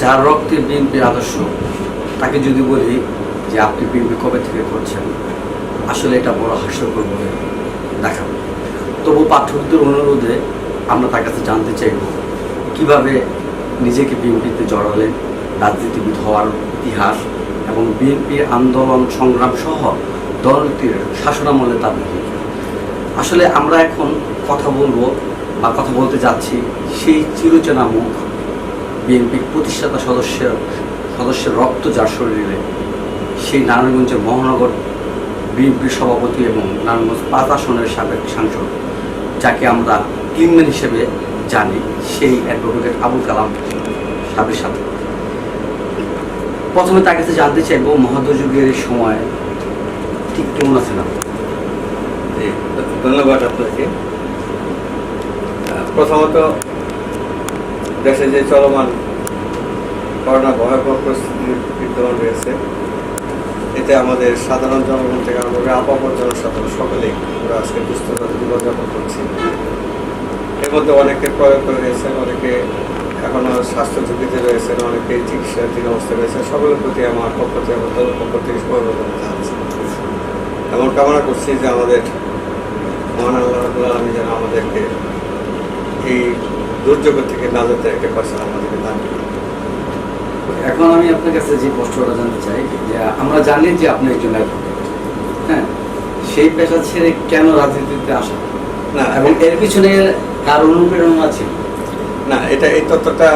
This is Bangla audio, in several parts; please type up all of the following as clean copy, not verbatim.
যার রক্তে বিএনপির আদর্শ তাকে যদি বলি যে আপনি বিএনপি কবে থেকে করছেন, আসলে এটা বড় হাস্যকর বলে দেখাবে। তবু পাঠকদের অনুরোধে আমরা তার কাছে জানতে চাইব কিভাবে নিজেকে বিএনপিতে জড়ালেন, রাজনীতিবিদ হওয়ার ইতিহাস এবং বিএনপির আন্দোলন সংগ্রাম সহ দলটির শাসনামলে তার ভূমিকা। আসলে আমরা এখন কথা বলবো বা কথা বলতে যাচ্ছি সেই চিরচেনা মুখ, বিএনপির প্রতিষ্ঠাতা সদস্যের রক্ত যার শরীরে, সেই নারায়ণগঞ্জের মহানগর বিএনপির সভাপতি এবং নারায়ণগঞ্জ ৫ আসনের সাবেক সাংসদ, যাকে আমরা ক্লিনম্যান হিসেবে জানি, সেই অ্যাডভোকেট আবুল কালাম সাহেবের সাথে প্রথমে তার কাছে জানতে চাইব মহাদযুগের এই সময় ঠিক কেমন আছেন আপনি? ধন্যবাদ আপনাকে। প্রথমত দেশে যে চলমান করোনা ভয়াবহ পরিস্থিতি বিদ্যমান রয়েছে, এতে আমাদের সাধারণ জনগণ থেকে আরম্ভ করে আপামর জনসাধারণ সকলেই আমরা আজকে দুস্থতার জীবনযাপন করছি। এর মধ্যে অনেকে প্রয়োগ করে রয়েছেন, অনেকে এখনো স্বাস্থ্য ঝুঁকিতে রয়েছেন, অনেকে চিকিৎসাধীন অবস্থায় রয়েছেন। সকলের প্রতি আমার পক্ষ থেকে, আমার দলের পক্ষ থেকে সহযোগিতা জানাচ্ছি। এমন কামনা করছি যে আমাদের মহান আল্লাহ আমি যেন আমাদেরকে এই দুর্যোগ থেকে নাজাতে একটা পয়সা আমাদেরকে দান করি। এখন আমি আপনার কাছে যে প্রশ্নটা জানতে চাই যে আমরা জানি যে আপনি একজন অ্যাডভোকেট, হ্যাঁ, সেই পেশা ছেড়ে কেন রাজনীতিতে আসা না, এবং এর পিছনে কার অনুপ্রেরণা ছিল? না, এই তথ্যটা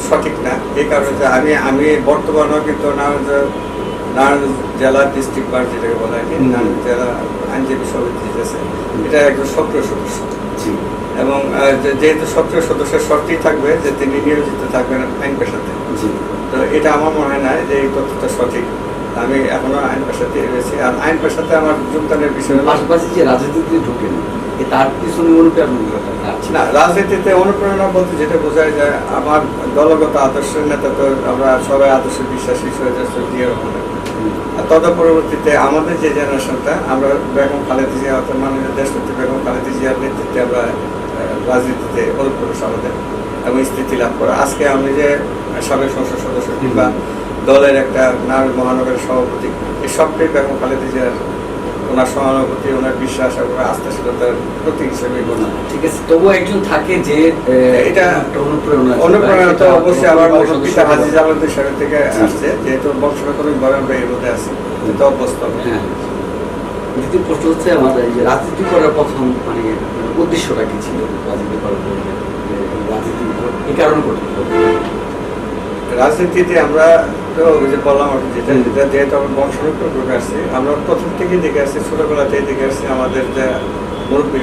সঠিক না। এই কারণে যে আমি বর্তমানেও কিন্তু নারায়ণগঞ্জ জেলা ডিস্ট্রিক্ট বার যেটাকে বলা হয়, নারায়ণগঞ্জ জেলা আইনজীবী সমিতি আছে, এটা একজন সক্রিয় সদস্য। এবং যেহেতু সক্রিয় সদস্যের শর্তই থাকবে যে তিনি নিয়োজিত থাকবেন আইন পেশাতে। তো এটা আমার মনে হয় না যে এই তথ্যটা সঠিক। আমি এখনো আইন পেশাতে রয়েছি, আর আইন পেশাতে আমার যোগদানের বিষয় পাশাপাশি যে রাজনীতিতে ঢুকেন, তার পিছনে অনুপ্রেরণা না। রাজনীতিতে অনুপ্রেরণা বলতে যেটা বোঝায় যে আমার দলগত আদর্শের নেতা, তো আমরা সবাই আদর্শে বিশ্বাসী জিয়া রহমান। আর পরবর্তীতে আমাদের যে জেনারেশনটা, আমরা বেগম খালেদা জিয়া অর্থাৎ মাননীয় দেশনেত্রী বেগম খালেদা জিয়ার নেতৃত্বে আমরা রাজনীতিতে অনুপ্রবেশ আমাদের এবং স্থিতি লাভ করা। আজকে আমি যে সাবেক সংসদ সদস্য কিংবা দলের একটা মহানগরের সভাপতি, এই সবটাই বেগম খালেদা জিয়ার ওনার সহানুভূতি, ওনার বিশ্বাস এবং আস্থাশীলতার প্রতীক হিসেবে বলুন। ঠিক আছে, তবুও একজন থাকে যে এটা অনুপ্রেরণা তো অবশ্যই আমার পিতা হাজি জামালদের সাথে থেকে আসছে, যেহেতু বংশানুক্রমিকভাবে আমরা এর মধ্যে আছি, এটা অভ্যস্ত। হ্যাঁ, দ্বিতীয় প্রশ্ন হচ্ছে আমার এই যে রাজনীতি করার প্রথম মানে উদ্দেশ্যটা কি ছিল? রাজনীতি করার রাজনীতি এই কারণে করতে রাজনীতিতে আমরা তো যে বললাম যেটা যেহেতু আমার বংশানুক্রমিক আসছে, আমরা প্রথম থেকেই দেখে আসছি, ছোটবেলাতেই দেখে আসছি আমাদের যে মুরব্বী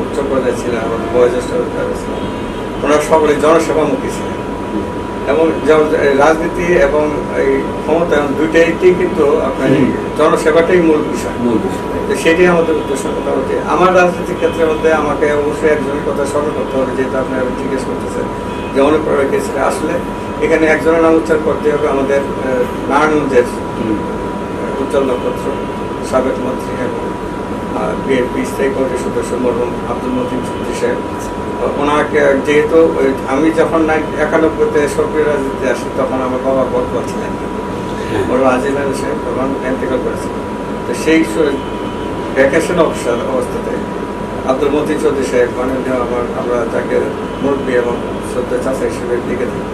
উচ্চ পর্যায়ে ছিলেন, আমাদের বয়োজ্যেষ্ঠ ছিলেন, ওনারা সকলে জনসেবামুখী ছিলেন। এবং রাজনীতি এবং এই ক্ষমতায়ন দুইটাই কিন্তু আপনার জনসেবাটাই মূল বিষয়। তো সেটাই আমাদের উদ্দেশ্য। মোটামুটি আমার রাজনীতির ক্ষেত্রের মধ্যে আমাকে অবশ্যই একজনের কথা স্মরণ করতে হবে, যেহেতু আপনি জিজ্ঞেস করতেছেন যে অনুপ্রেরণা কে ছিল। আসলে এখানে একজনের নাম উচ্চারণ করতে হবে, আমাদের নারায়ণগঞ্জের উজ্জ্বল নক্ষত্র সাবেক মন্ত্রী এবং বিএনপি স্থায়ী কমিটির সদস্য মরহুম আব্দুল মতিন চৌধুরী সাহেব। ওনাকে যেহেতু আমি যখন 91-তে সক্রিয় রাজনীতিতে আসি, তখন আমার বাবা বর্তমান ছিলেন, বড় আজিমান সাহেব তখন এন্টিকাল করেছিলেন। তো সেই ভ্যাকেশন অবস্থাতে আব্দুল মতিন চৌধুরী সাহেব মাননীয় আমরা তাকে মুরব্বী এবং শ্রদ্ধা চাচা হিসেবে দেখে থাকি।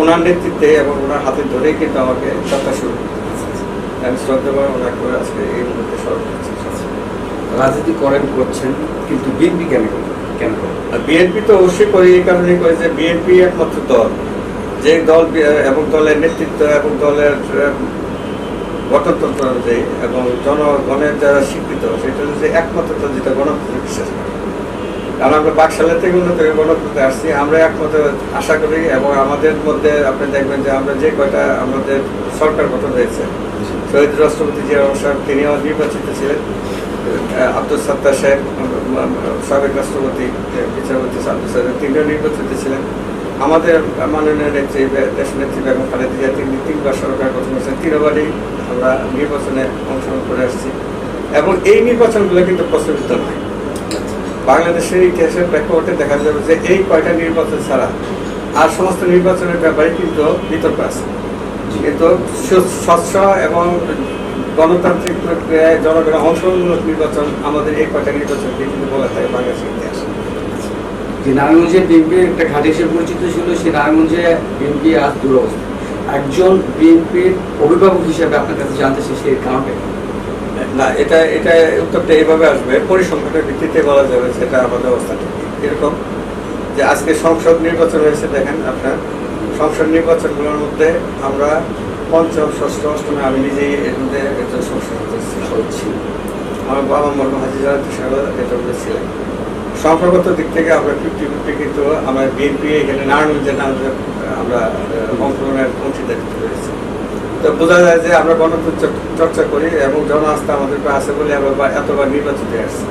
ওনার নেতৃত্বে এবং ওনার হাতে ধরেই কিন্তু আমাকে যাত্রা শুরু আমি শ্রদ্ধা করে ওনাকে আজকে এই মুহূর্তে স্মরণ করছি। রাজনীতি করছেন, কিন্তু বিএনপি কেন করেন? বিএনপি তো অবশ্যই করি, এই কারণেই করে যে বিএনপি একমাত্র দল, যে দল এবং দলের নেতৃত্ব এবং দলের গঠনতন্ত্র অনুযায়ী এবং জনগণের যারা স্বীকৃত, সেটা হচ্ছে একমাত্র দল যেটা গণতন্ত্রে বিশ্বাস করে। কারণ আমরা বাকশালের থেকে উন্নত গণতন্ত্রে আসছি, আমরা একমাত্র আশা করি। এবং আমাদের মধ্যে আপনি দেখবেন যে আমরা যে কয়টা আমাদের সরকার গঠন হয়েছে, শহীদ রাষ্ট্রপতি জিয়া রহমান সাহেব তিনিও নির্বাচিত ছিলেন, আব্দুল সত্তার সাহেব সাবেক রাষ্ট্রপতি বিচারপতি আব্দুল সাহেব তিনিও নির্বাচিত ছিলেন, আমাদের মাননীয় নেত্রী দেশনেত্রী বেগম খালেদা জিয়া তিনি 3বার সরকার গঠন করেছেন, 3বারই আমরা নির্বাচনে অংশগ্রহণ করে আসছি। এবং এই নির্বাচনগুলো কিন্তু প্রস্তাবিত নয়। বাংলাদেশের ইতিহাসের প্রেক্ষাপটে দেখা যাবে যে এই কয়টা নির্বাচন ছাড়া আর সমস্ত নির্বাচনের ব্যাপারে কিন্তু বিতর্ক আছে। কিন্তু স্বচ্ছ এবং গণতান্ত্রিক প্রক্রিয়ায় জনগণের অংশগ্রহণমূলক নির্বাচন আমাদের এই কয়টা নির্বাচনকে কিন্তু বলা থাকে বাংলাদেশের ইতিহাস। যে নারায়ণগঞ্জে বিএনপি একটা ঘাঁটি হিসেবে পরিচিত ছিল, সেই নারায়ণগঞ্জে বিএনপি আজ দুরবস্থা। একজন বিএনপির অভিভাবক হিসেবে আপনার কাছে জানতে চাই সেই কারণটা কি? না, এটা উত্তরটা এইভাবে আসবে, পরিসংখ্যানের ভিত্তিতে বলা যাবে সেটা আমাদের অবস্থা ঠিক এরকম যে আজকে সংসদ নির্বাচন হয়েছে। দেখেন আপনার সংসদ নির্বাচনগুলোর মধ্যে আমরা পঞ্চম, ষষ্ঠ, অষ্টমে আমি নিজেই এর মধ্যে একজন সংসদ সদস্য। আমার বাবা মরহুম হাজী জালাল সাহেব এটার মধ্যে ছিলেন। সংখ্যাগত দিক থেকে আমরা 50-50 কিন্তু আমরা বিএনপি এখানে নারায়ণগঞ্জে আমরা অংশগ্রহণের অংশীদারিত্ব রয়েছে। তো বোঝা যায় যে আমরা গণতন্ত্র চর্চা করি এবং জন আস্থা আমাদের আছে বলে আমরা এতবার নির্বাচিত আসছি।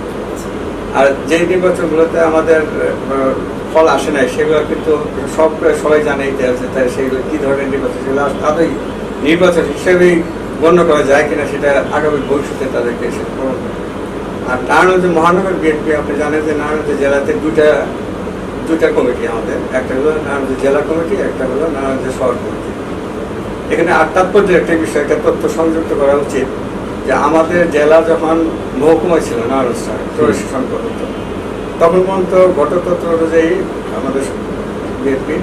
আর যেই নির্বাচনগুলোতে আমাদের ফল আসে নাই সেগুলো কিন্তু সবাই জানে ইতিহাসে, তাই সেগুলো কী ধরনের নির্বাচন সেগুলো তাদের নির্বাচন হিসেবেই গণ্য করা যায় কিনা সেটা আগামী ভবিষ্যতে তাদেরকে এসে প্রমাণ করে। আর নারায়ণগঞ্জ মহানগর বিএনপি আপনি জানেন যে নারায়ণগঞ্জ জেলাতে দুইটা কমিটি আমাদের, একটা হলো নারায়ণগঞ্জ জেলা কমিটি, একটা হলো নারায়ণগঞ্জ শহর কমিটি। এখানে আর তাৎপর্যের একটা বিষয়, একটা তথ্য সংযুক্ত করা উচিত যে আমাদের জেলা যখন মহকুমায় ছিল নারায়ণগঞ্জ শাসন করত, তখন পর্যন্ত গঠতন্ত্র অনুযায়ী আমাদের বিএনপি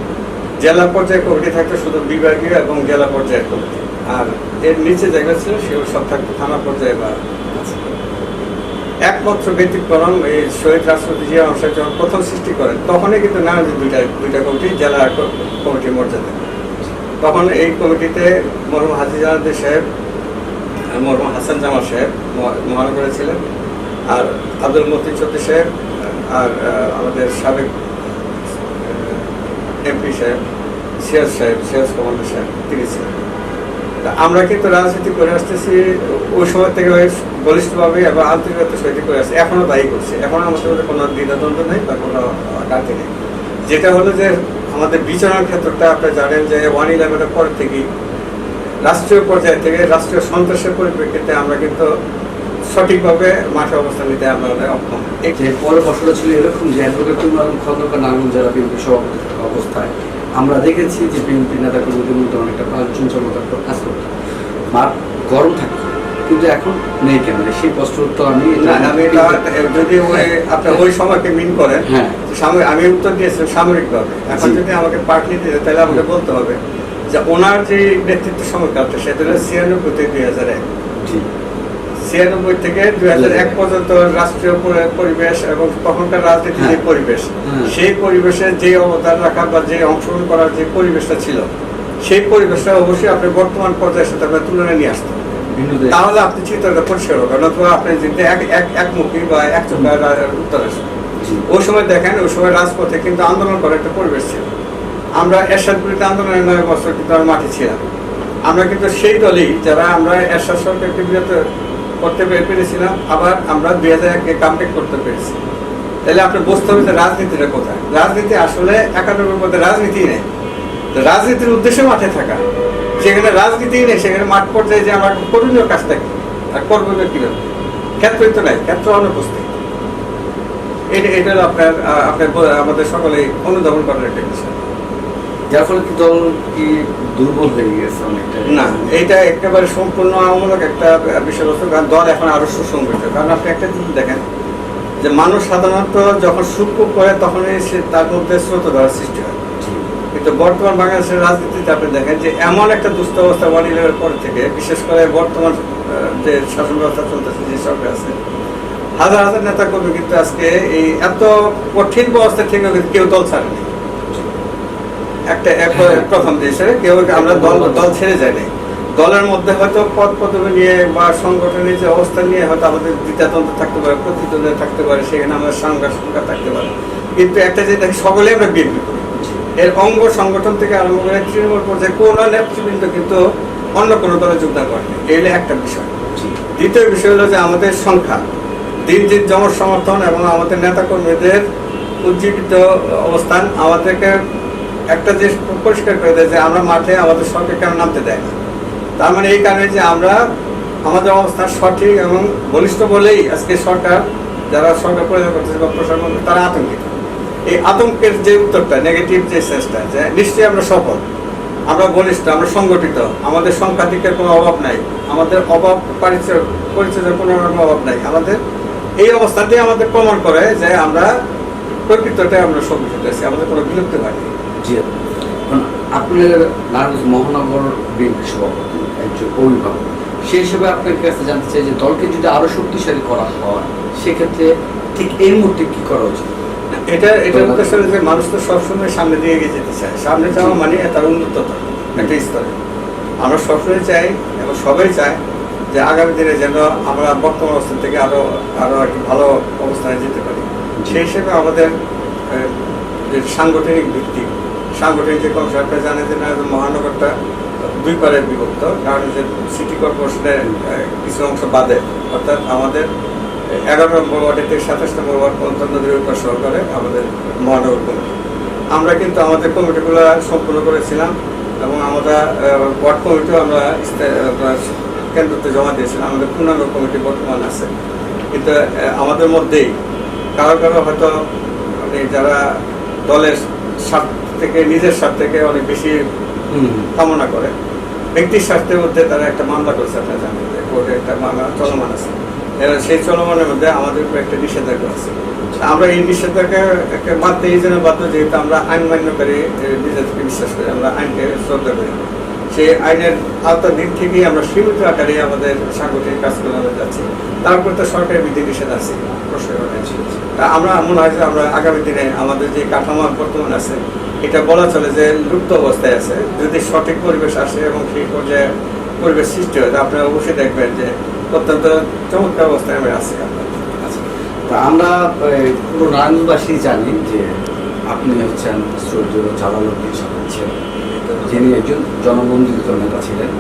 জেলা পর্যায়ে কমিটি থাকতো শুধু বিভাগীয় এবং জেলা পর্যায়ের কমিটি, আর এর নিচে জায়গা ছিল সেগুলো সব থাকতো থানা পর্যায়ে। বা একমাত্র ব্যতিক্রম এই শহীদ রাষ্ট্রপতি জিয়া রহমান যখন প্রথম সৃষ্টি করেন তখনই কিন্তু নারায়ণগঞ্জ দুইটা কমিটি জেলা কমিটির মর্যাদা। তখন এই কমিটিতে মরহুম হাজী জালাল সাহেব, মরহুম হাসান জামাল সাহেব মহানগরে ছিলেন, আর আব্দুল মতিন চৌধুরী সাহেব, আর আমাদের সাবেক এমপি সাহেব সিরাজ কমান্ডার সাহেব তিনি ছিলেন। আমরা কিন্তু রাজনীতি করে আসতেছি ওই সময় থেকে বলিষ্ঠভাবে এবং আন্তরিকতার সহিত করে আসছি, এখনো দায়ী করছে। এখন আমাদের মধ্যে কোনো দ্বিধাদ্বন্দ্ব নেই বা কোনো ঘাটতি নেই। যেটা হলো যে আমাদের বিচরণের ক্ষেত্রটা আপনি জানেন যে 1/11-এর পর থেকেই রাষ্ট্রীয় পর্যায় থেকে রাষ্ট্রীয় সন্ত্রাসের পরিপ্রেক্ষিতে আমরা কিন্তু সঠিকভাবে মাঠে অবস্থান নিতে আমরা অক্ষম। পরের বছর ছিল এরকম যে অ্যাডভোকেট খন্দকার নারায়ণগঞ্জ জেলা বিএনপি সভাপতি থাকা অবস্থায় আমরা দেখেছি যে বিএনপি নেতাকর্মীদের মধ্যে অনেকটা চঞ্চলতার কাজ করতো, মাঠ গরম থাকতো, কিন্তু এখন নেই কেন? সেই প্রশ্ন তো আমি যদি আপনার ওই সময়কে মিন করেন, হ্যাঁ আমি উত্তর দিয়েছিলাম সামরিকভাবে। এখন যদি আমাকে পার্টি দিতে তাহলে আমাকে বলতে হবে যে ওনার যে নেতৃত্ব সময়কালটা সেটা হলো 96 থেকে 2001, 96 থেকে 2001 পর্যন্ত রাষ্ট্রীয় পরিবেশ এবং তখনকার রাজনীতির যে পরিবেশ, সেই পরিবেশে যে অবদান রাখা বা যে অংশগ্রহণ করার যে পরিবেশটা ছিল সেই পরিবেশটা অবশ্যই আপনি বর্তমান পর্যায়ের সাথে আপনার তুলনায় নিয়ে আসতে হবে। তাহলে আপনি চিন্তাটা পরিষ্কার হবে, নতুবা আপনি যদি একমুখী বা এক চোখের উত্তর আসেন। ওই সময় দেখেন ওই সময় রাজপথে কিন্তু আন্দোলন করার একটা পরিবেশ ছিল। আমরা এরশাদপুরিতে আন্দোলনের 9 বছর কিন্তু আমরা মাঠে ছিলাম। আমরা কিন্তু সেই দলই যারা আমরা এরশাদ সরকারকে বিরত করতে পেরেছিলাম, আবার আমরা 2001-কে কামব্যাক করতে পেরেছি। তাহলে আপনি বুঝতে হবে যে রাজনীতিটা কোথায়। রাজনীতি আসলে 91-এর মধ্যে রাজনীতি নেই, রাজনীতির উদ্দেশ্যে মাঠে থাকা। যেখানে রাজনীতি নেই সেখানে মাঠ পর্যায়ে যে আমার করণীয় কাজটা কি আর করবো কিভাবে, ক্ষেত্রই তো নাই, ক্ষেত্র অনুপস্থিত। এটা আপনার আমাদের সকলে অনুধাবন করার একটা বিষয়। যার ফলে কি দল কি দুর্বল হয়ে গেছে অনেকটা? না, এটা একেবারে সম্পূর্ণ আমূলক একটা বিষয়বস্তু। কারণ দল এখন আরো সুসংগঠিত। কারণ আপনি একটা জিনিস দেখেন যে মানুষ সাধারণত যখন সুখ করে তখনই সে তার মধ্যে স্রোত ধরার সৃষ্টি হয়। কিন্তু বর্তমান বাংলাদেশের রাজনীতিতে আপনি দেখেন যে এমন একটা দুস্থ অবস্থা 1/11-এর পর থেকে, বিশেষ করে বর্তমান যে শাসন ব্যবস্থা চলতেছে, যে সরকার আছে, হাজার হাজার নেতা কর্মী কিন্তু আজকে এই এত কঠিন অবস্থা থেকে কেউ দল ছাড়েনি। একটা প্রথম দেশে কেউ আমরা দল ছেড়ে যায়নি। দলের মধ্যে হয়তো পদ পদবি নিয়ে বা সংগঠনের যে অবস্থা নিয়ে হয়তো আমাদের দ্বিধাদ্বন্দ্ব থাকতে পারে, প্রতিদ্বন্দ্ব থাকতে পারে, সেখানে আমাদের সংঘাত থাকতে পারে। কিন্তু একটা যে দেখি সকলে আমরা বিএনপি করি, এর অঙ্গ সংগঠন থেকে আরম্ভ করে তৃণমূল পর্যায়ে কোনো নেতৃবৃন্দ কিন্তু অন্য কোনো দলে যোগদান করেনি। এই হলো একটা বিষয়। দ্বিতীয় বিষয় হলো যে আমাদের সংখ্যা দিন দিন জনসমর্থন এবং আমাদের নেতাকর্মীদের উজ্জীবিত অবস্থান আমাদেরকে একটা জিনিস পরিষ্কার করে দেয় যে আমরা মাঠে আমাদের সরকার কেন নামতে দেয় না। তার মানে এই কারণে যে আমরা আমাদের অবস্থান সঠিক এবং বলিষ্ঠ বলেই আজকে সরকার, যারা সরকার পরিচালনা করতেছে বা প্রশাসন, তারা আতঙ্কিত। এই আতঙ্কের যে উত্তরটা, নেগেটিভ যে সেন্সটা, যে নিশ্চয়ই আমরা সফল, আমরা বলিষ্ঠ, আমরা সংগঠিত, আমাদের সংখ্যাধিকের কোনো অভাব নাই, আমাদের পরিচয়ের কোনো অভাব নাই, আমাদের এই অবস্থাতেই আমাদের প্রমাণ করে যে আমরা প্রকৃতটাই আমরা সংগঠিত আছি, আমাদের কোনো বিলুপ্তি হয়নি। জি, আপনার নারায়ণগঞ্জ মহানগর বিএনপি সভাপতি, একজন অভিভাবক, সেই হিসেবে আপনার কাছে জানতে চাই যে দলকে যদি আরো শক্তিশালী করা হয় সেক্ষেত্রে ঠিক এই মুহূর্তে কি করা উচিত? এটা উদ্দেশ্য যে মানুষ তো সবসময় সামনে দিয়ে এগিয়ে যেতে চায়, সামনে যাওয়া মানে তার উন্নততা একটা স্তরে। আমরা সবসময় চাই এবং সবাই চায় যে আগামী দিনে যেন আমরা বর্তমান অবস্থান থেকে আরো আরো একটি ভালো অবস্থানে যেতে পারি। সেই হিসেবে আমাদের যে সাংগঠনিক ভিত্তি, সাংগঠনিক যে কর্মসূচি, আপনারা জানেন যে মহানগরটা দুই পারে বিভক্ত, কারণ যে সিটি কর্পোরেশনের কিছু অংশ বাদে, অর্থাৎ আমাদের 11 নম্বর ওয়ার্ডে থেকে 27 নম্বর ওয়ার্ড পর্যন্ত নদীর উপর সহকারে আমাদের মহানগর কমিটি। আমরা কিন্তু আমাদের কমিটিগুলো সম্পূর্ণ করেছিলাম এবং আমরা ওয়ার্ড কমিটিও আমরা কেন্দ্রতে জমা দিয়েছিলাম। আমাদের পূর্ণাঙ্গ কমিটি বর্তমান আছে, কিন্তু আমাদের মধ্যেই কারো কারো হয়তো মানে যারা দলের স্বার্থ থেকে, নিজের স্বার্থ থেকে অনেক বেশি কামনা করে, ব্যক্তির স্বার্থের মধ্যে তারা একটা মামলা করছে, আপনারা জানেন যে কোর্টে একটা মামলা চলমান আছে। এবার সেই চলমানের মধ্যে আমাদের উপর একটা নিষেধাজ্ঞা আছে। আমরা এই নিষেধাজ্ঞাকে মানতে এই জন্য বাধ্য, যেহেতু আমরা আইন মান্যকারী নিজেদেরকে বিশ্বাস করি, আমরা আইনকে শ্রদ্ধা করি। সেই আইনের আওতার দিক থেকেই আমরা সীমিত আকারে আমাদের সাংগঠনিক কাজগুলো আমরা যাচ্ছি। তারপর তো সরকারি বিধিনিষেধ আছে, আমরা মনে হয় যে আমরা আগামী দিনে আমাদের যে কাঠামো বর্তমান আছে এটা বলা চলে যে লুপ্ত অবস্থায় আছে। যদি সঠিক পরিবেশ আসে এবং সেই পর্যায়ে পরিবেশ সৃষ্টি হয়, আপনারা অবশ্যই দেখবেন যে অত্যন্ত চমৎকার অবস্থায় আমরা আছি। আচ্ছা, তা আমরা পুরো নারায়ণগঞ্জবাসী জানি যে আপনি হচ্ছেন শ্রদ্ধেয় জালালউদ্দিন সাহেব ছিলেন, যিনি একজন জনবন্দিত নেতা ছিলেন,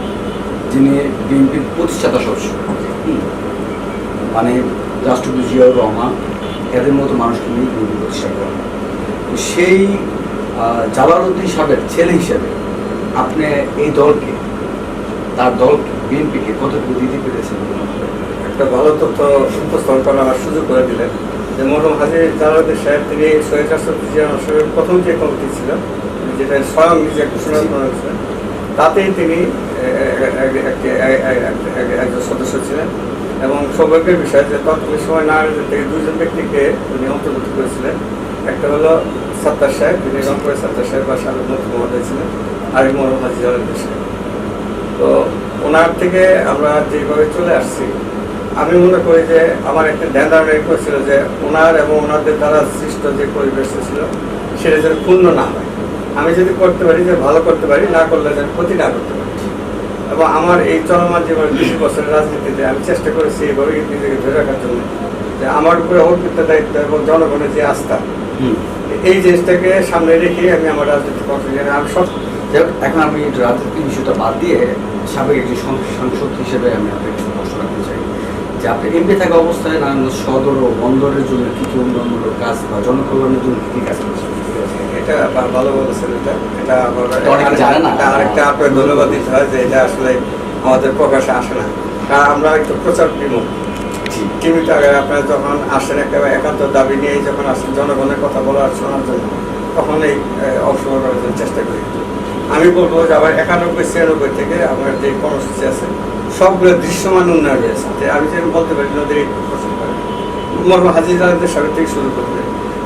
যিনি বিএনপির প্রতিষ্ঠাতা সদস্য, মানে রাষ্ট্রপতি জিয়াউর রহমান এদের মতো মানুষকে নিয়ে বিএনপি প্রতিষ্ঠা করেন। সেই জালালউদ্দিন সাহেবের ছেলে হিসেবে আপনি এই দলকে, তার দলকে, বিএনপিকে কতটুকু দিতে পেরেছেন? একটা ভালো তথ্য উপস্থাপন করার সুযোগ করে দিলেন যে মরহুম হাজী জালালউদ্দিন সাহেব, তিনি শহীদ রাষ্ট্রপতি জিয়া রহমানের প্রথম যে কমিটি ছিল, যেটা স্বয়ং নিজে ঘোষণা করেছিলেন, তাতেই তিনি একজন সদস্য ছিলেন। এবং সৌভাগ্যের বিষয় যে তৎকালীন সময় নারায়ণগঞ্জ থেকে দুইজন ব্যক্তিকে উনি অন্তর্ভুক্ত করেছিলেন। একটা হলো সাত্তার সাহেব, যিনি রংপুরের সাত্তার সাহেব বা সাবেক মন্ত্রী মহোদয় ছিলেন, আর মরহুম হাজী জালালউদ্দিন সাহেব। তো ওনার থেকে আমরা যেভাবে চলে আসছি, আমি মনে করি যে আমার একটা ধ্যান ধারণা করেছিল যে ওনার এবং ওনাদের দ্বারা সৃষ্ট যে পরিবেশ ছিল সেটা যেন পূর্ণ না হয়। আমি যদি করতে পারি যে ভালো করতে পারি, না করলে যেন ক্ষতি না করতে পারি। এবং আমার এই চলমান জীবনের 20 বছরের রাজনীতিতে আমি চেষ্টা করেছি এইভাবে নিজেকে ধরে রাখার জন্য যে আমার উপরে অর্পিত দায়িত্ব এবং জনগণের যে আস্থা, এই জিনিসটাকে সামনে রেখে আমি আমার রাজনীতি করতে চাই। আমি সব এখন আমি রাজনীতি বিষয়টা বাদ দিয়ে সাবেক একটি সাংসদ হিসেবে আমি আপনাকে একটু প্রশ্ন রাখতে চাই যে আপনি এমপি থাকা অবস্থায় নারায়ণগঞ্জ সদর ও বন্দরের জন্য কী কী উন্নয়নমূলক কাজ বা জনকল্যাণের জন্য কী কী কাজ করছেন? এটা ভালো বলেছেন। এটা অনেকে জানে না। আরেকটা আপনার ধন্যবাদ দিতে হয় যে এটা আসলে আমাদের প্রকাশে আসে না, কারণ আমরা একটু প্রচার বিমুখ। টিভিতে আগে আপনারা যখন আসেন একেবারে একান্ত দাবি নিয়ে যখন আসেন জনগণের কথা বলার শোনার জন্য, তখন এই অংশগ্রহণ করার জন্য চেষ্টা করি। আমি বলবো যে আবার 91-96 থেকে আমার যে কর্মসূচি আছে সবগুলো দৃশ্যমান উন্নয়ন রয়েছে। যে আমি যেরকম বলতে পারি নদীর মরহুম হাজী জালালউদ্দিন সাহেব থেকে শুরু করবে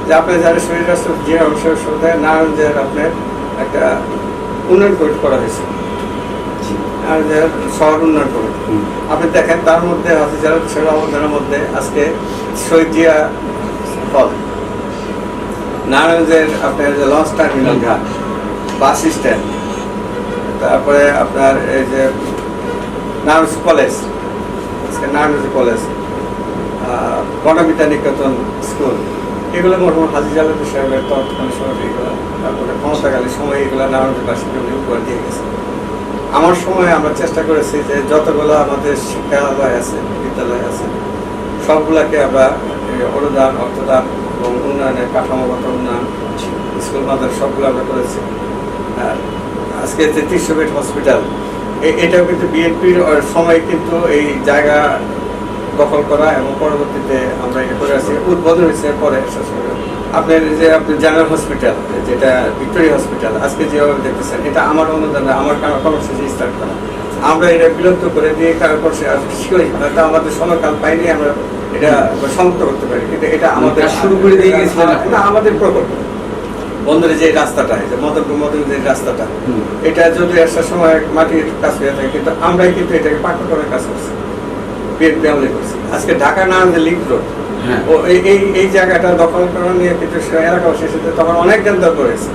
যে আপনার যারা শহীদ রাষ্ট্রপতি জিয়া রহমানের সঙ্গে নারায়ণগঞ্জের আপনার একটা উন্নয়ন কমিটি করা হয়েছে, শহর উন্নয়ন কমিটি। আপনি দেখেন তার মধ্যে হাজী জালালউদ্দিন সাহেবের অবদানের মধ্যে আজকে শহীদ জিয়া হল, নারায়ণগঞ্জের আপনার যে লঞ্চ টার্মিনাল ঘাট, বাস স্ট্যান্ড, তারপরে আপনার এই যে নারায়ণগঞ্জ কলেজ, নারায়ণগঞ্জ কলেজ, গণবিদ্যা নিকেতন স্কুল, এগুলো মরহুম হাজী জালালউদ্দিন সাহেবের তৎকালীন সময় এগুলো, তারপরে ক্ষমতাকালীন সময় এগুলো নারায়ণগঞ্জবাসীকে উনি উপহার দিয়ে গেছে। আমার সময় আমরা চেষ্টা করেছি যে যতগুলো আমাদের শিক্ষালয় আছে, বিদ্যালয় আছে, সবগুলোকে আমরা অনুদান, অর্থদান এবং উন্নয়নের কাঠামোগত উন্নয়ন, স্কুল মাদ্রাসা সবগুলো আমরা করেছি। আজকে যে 300 বেড হসপিটাল, এটাও কিন্তু বিএনপির সময় কিন্তু এই জায়গা দখল করা এবং পরবর্তীতে আমরা এটা করে আসছি, উদ্বোধন হয়েছে পরে আপনার যে আপনি জেনারেল হসপিটাল, যেটা ভিক্টোরিয়া হসপিটাল আজকে যেভাবে দেখতেছেন, এটা আমার অনুদানে আমার কর্মসূচি স্টার্ট করা। আমরা এটা বিলুপ্ত করে দিয়ে হয়তো আমাদের সময়কাল পাইনি, আমরা এটা সমাপ্ত করতে পারি, কিন্তু এটা আমাদের শুরু করে দিয়ে গেছিলেন আপনি? না, আমাদের প্রকল্প বন্দরে যে রাস্তাটা, যে মদনপুর যে রাস্তাটা, এটা যদি একটা সময় মাটির কাজ হয়ে থাকে, কিন্তু আমরাই কিন্তু এটাকে পাকা করার কাজ করছি, বিএনপি আমলে করছি। আজকে ঢাকা না যে লিঙ্ক রোড, ও এই জায়গাটা দখল করা নিয়ে কিন্তু এলাকাবাসীর সাথে তখন অনেক কেন্দ্র করেছে।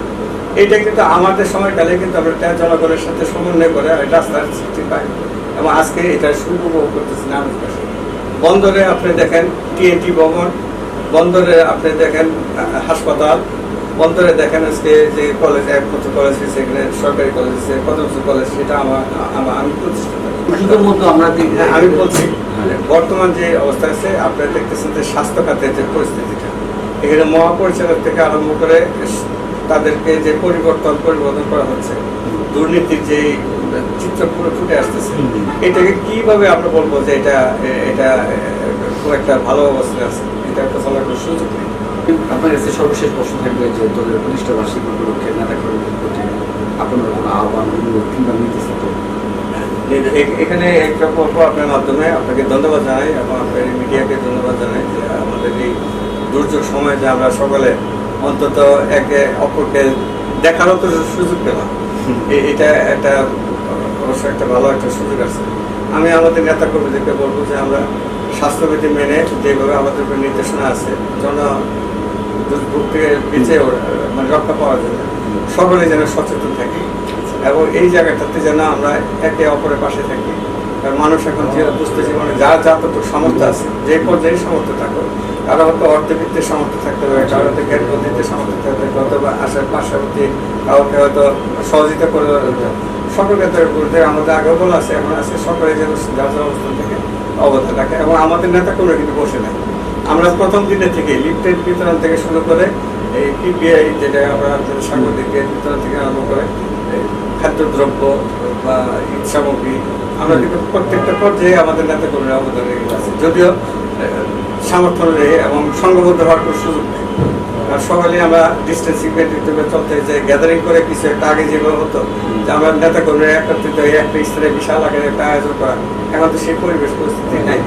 এইটা কিন্তু আমাদের সময়কালে কিন্তু আমরা জনগণের সাথে সমন্বয় করে রাস্তার সৃষ্টি পাই, এবং আজকে এটা সুযোগ করতেছি না। বন্দরে আপনি দেখেন টিএনটি ভবন, বন্দরে আপনি দেখেন হাসপাতাল, বন্দরে দেখেন আজকে যে কলেজ, একমাত্র কলেজ সেখানে সরকারি কলেজ আছে, কদমসু কলেজ, সেটা আমি প্রতিষ্ঠা করি। আমি বলছি বর্তমান যে অবস্থা আছে, আপনারা দেখতেছেন যে স্বাস্থ্য খাতের যে পরিস্থিতিটা, এখানে মহাপরিচালক থেকে আরম্ভ করে তাদেরকে যে পরিবর্তন করা হচ্ছে, দুর্নীতির যে চিত্র পুরো ফুটে আসতেছে, এটাকে কিভাবে আমরা বলবো যে এটা এটা খুব একটা ভালো অবস্থায় আছে, এটা একটা চলার কোনো সুযোগ নেই। আপনার কাছে সর্বশেষ প্রশ্ন থাকবে যে দলের প্রতিষ্ঠা বার্ষিকী উপলক্ষে নেতা কর্মীদের প্রতি আপনার কোনো আহ্বান, অনুরোধ কিংবা নির্দেশ তো? এখানে একটা পর্ব আপনার মাধ্যমে আপনাকে ধন্যবাদ জানাই, এবং আপনার মিডিয়াকে ধন্যবাদ জানাই যে আমাদের এই দুর্যোগ সময় যে আমরা সকলে অন্তত একে অপরকে দেখারও তো সুযোগ পেলাম, এটা একটা অবশ্যই একটা ভালো একটা সুযোগ আছে। আমি আমাদের নেতা কর্মীদেরকে বলবো যে আমরা স্বাস্থ্যবিধি মেনে যেভাবে আমাদের উপর নির্দেশনা আছে, দুর্ভোগ থেকে বেঁচে মানে রক্ষা পাওয়ার জন্য সকলে যেন সচেতন থাকি, এবং এই জায়গাটাতে যেন আমরা একে অপরের পাশে থাকি। কারণ মানুষ এখন যে বুঝতে জীবনে যার যতটুকু সামর্থ্য আছে, যে পর্যায়ে সামর্থ্য থাকো, কারো হয়তো অর্থবিত্তের সামর্থ্য থাকতে হবে, কারো হয়তো জ্ঞান বুদ্ধিতে সামর্থ্য থাকতে হবে, অথবা আসার পার্শ্ববর্তী কাউকে হয়তো সহযোগিতা করে সকল ক্ষেত্রের গুরুত্বে আমাদের আগেও বলা আছে, এখন আছে সকলে যেন যার যার অবস্থান থেকে অবদান রাখে। এবং আমাদের নেতা কর্মীরা কিন্তু বসে নেয়, আমরা প্রথম দিনের থেকে লিফটেড বিতরণ থেকে শুরু করে এই পিপিআই, যেটা আমরা সাংবাদিক বিতরণ থেকে আরম্ভ করে খাদ্যদ্রব্য বা ঈদ সামগ্রী, আমরা কিন্তু প্রত্যেকটা পর্যায়ে আমাদের নেতা কর্মীরা অবদান রেখে আছে, যদিও সামর্থ্য নেই এবং সংঘবদ্ধ হওয়ার কোনো সুযোগ নেই। আর সকালে আমরা ডিস্টেন্সিং মেনটেন চলতে যে গ্যাদারিং করে কিছু একটা আগে যেগুলো হতো, যে আমরা নেতা কর্মীরা একত্রিত হয়ে একটা স্তরে বিশাল আকারে একটা আয়োজন করা, এখন তো সেই পরিবেশ পরিস্থিতি নেই।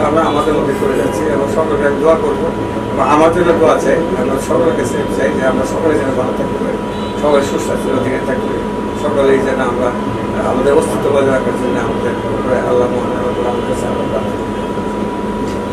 আমরা আমাদের মধ্যে করে যাচ্ছি, এবং সকলকে দোয়া করবো, এবং আমার জন্য দোয়া চাই, আমরা সকলের কাছে চাই যে আমরা সকলে যেন ভালো থাকতে পারি, সবাই সুস্বাস্থ্যের অধীনে থাকতে পারি, সকলেই যেন আমরা আমাদের অস্তিত্ব বজায় রাখার জন্য আমাদের আল্লাহ